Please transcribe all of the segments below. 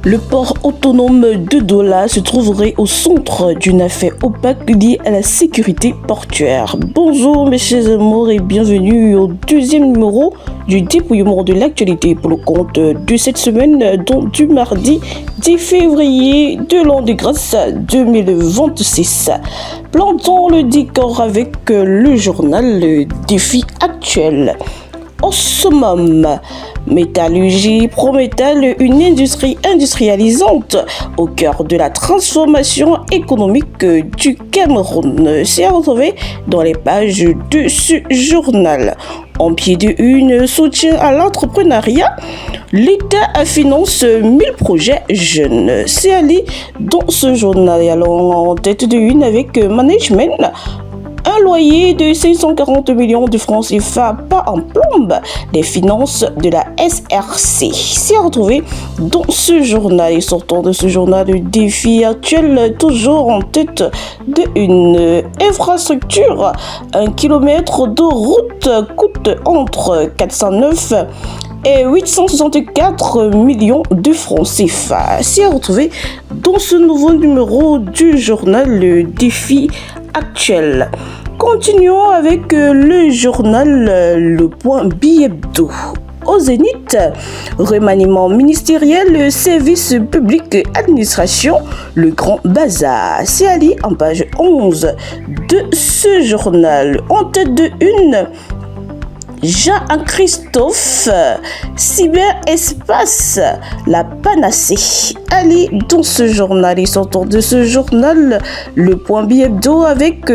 Le port autonome de Douala se trouverait au centre d'une affaire opaque liée à la sécurité portuaire. Bonjour mes chers amours et bienvenue au deuxième numéro du dépouillement de l'actualité pour le compte de cette semaine, donc du mardi 10 février de l'an de grâce 2026. Plantons le décor avec le journal Défi actuel. Au summum, métallurgie Prométal, une industrie industrialisante au cœur de la transformation économique du Cameroun, s'est retrouvé dans les pages de ce journal. En pied de une, soutien à l'entrepreneuriat, l'État finance 1000 projets jeunes. C'est Ali dans ce journal. Et allons en tête de une avec management. Un loyer de 540 millions de francs CFA pas en plombe les finances de la SRC. C'est retrouvé dans ce journal. Et sortant de ce journal, le défi actuel, toujours en tête d'une infrastructure. 1 kilomètre de route coûte entre 409 et 864 millions de francs CFA. C'est retrouvé dans ce nouveau numéro du journal Le Défi actuel. Continuons avec le journal Le Point Bi-Hebdo. Au Zénith, remaniement ministériel, service public, administration, le grand bazar. C'est Ali en page 11 de ce journal. En tête de une, Jean-Christophe, cyberespace, la panacée. Ali dans ce journal. Et sortant de ce journal, Le Point Bi-Hebdo avec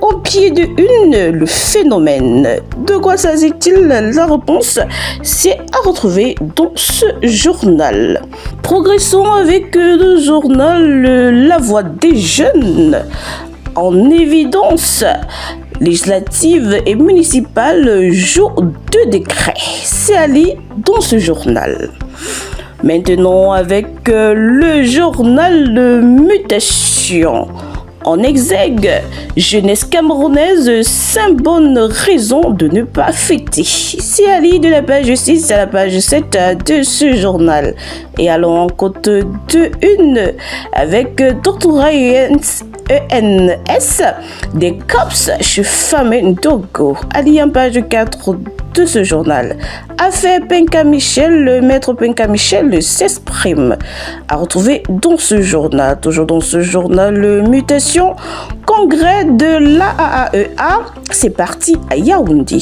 au pied de une, le phénomène. De quoi s'agit-il? La réponse, c'est à retrouver dans ce journal. Progressons avec le journal La Voix des jeunes. En évidence, législative et municipale, jour de décret. C'est Ali dans ce journal. Maintenant avec le journal Mutation. En exergue, jeunesse camerounaise, 5 bonnes raisons de ne pas fêter. C'est Ali de la page 6 à la page 7 de ce journal. Et allons en côte de une avec Doctorat ENS des COPS chez Fameux Dogo. Ali en page 4 de ce journal. Affaire Penka Michel, le maître Penka Michel s'exprime. À retrouver dans ce journal. Toujours dans ce journal, mutation, congrès de l'AAEA. C'est parti à Yaoundé.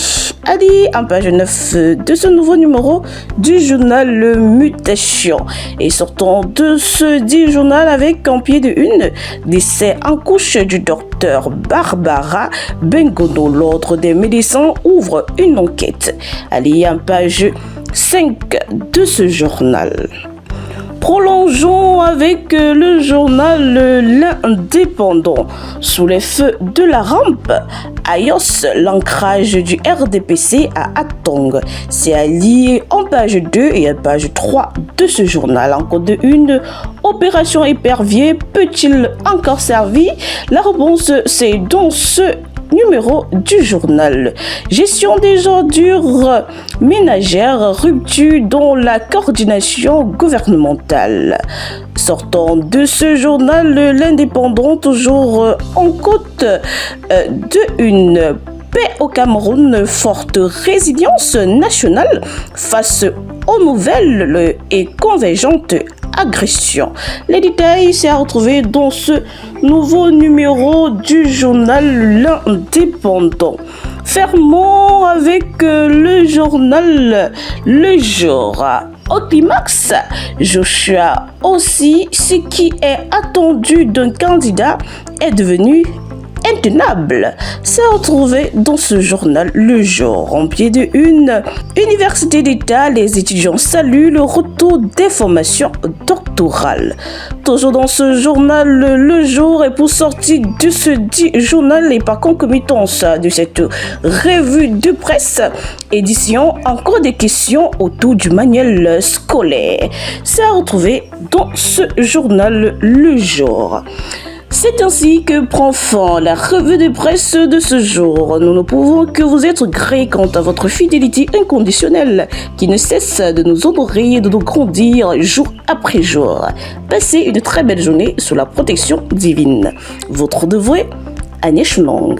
Ali en page 9 de ce nouveau numéro du journal Mutation. Et sortons de ce dit journal avec en pied de une, décès en couche du docteur Barbara Bengono. L'ordre des médecins ouvre une enquête. Ali en page 5 de ce journal. Prolongeons avec le journal L'Indépendant. Sous les feux de la rampe, Ayos, l'ancrage du RDPC à Atong. C'est allié en page 2 et en page 3 de ce journal. En code 1, opération épervier, peut-il encore servir? La réponse, c'est dans ce numéro du journal. Gestion des ordures ménagères, rupture dans la coordination gouvernementale. Sortant de ce journal, L'Indépendant, toujours en côte de une paix au Cameroun, forte résilience nationale face aux nouvelles et convergentes agressions. Les détails s'est retrouvé dans ce nouveau numéro du journal L'Indépendant. Fermons avec le journal Le Jour. Au climax, Joshua aussi, ce qui est attendu d'un candidat est devenu intenable. C'est retrouvé dans ce journal Le Jour. En pied de une, Université d'État, les étudiants saluent le retour des formations doctorales. Toujours dans ce journal Le Jour, et pour sortir de ce dit journal et par concomitance de cette revue de presse, édition, encore des questions autour du manuel scolaire. C'est à retrouver dans ce journal Le Jour. C'est ainsi que prend fin la revue de presse de ce jour. Nous ne pouvons que vous être gré quant à votre fidélité inconditionnelle qui ne cesse de nous honorer et de nous grandir jour après jour. Passez une très belle journée sous la protection divine. Votre dévoué, Agnès Long.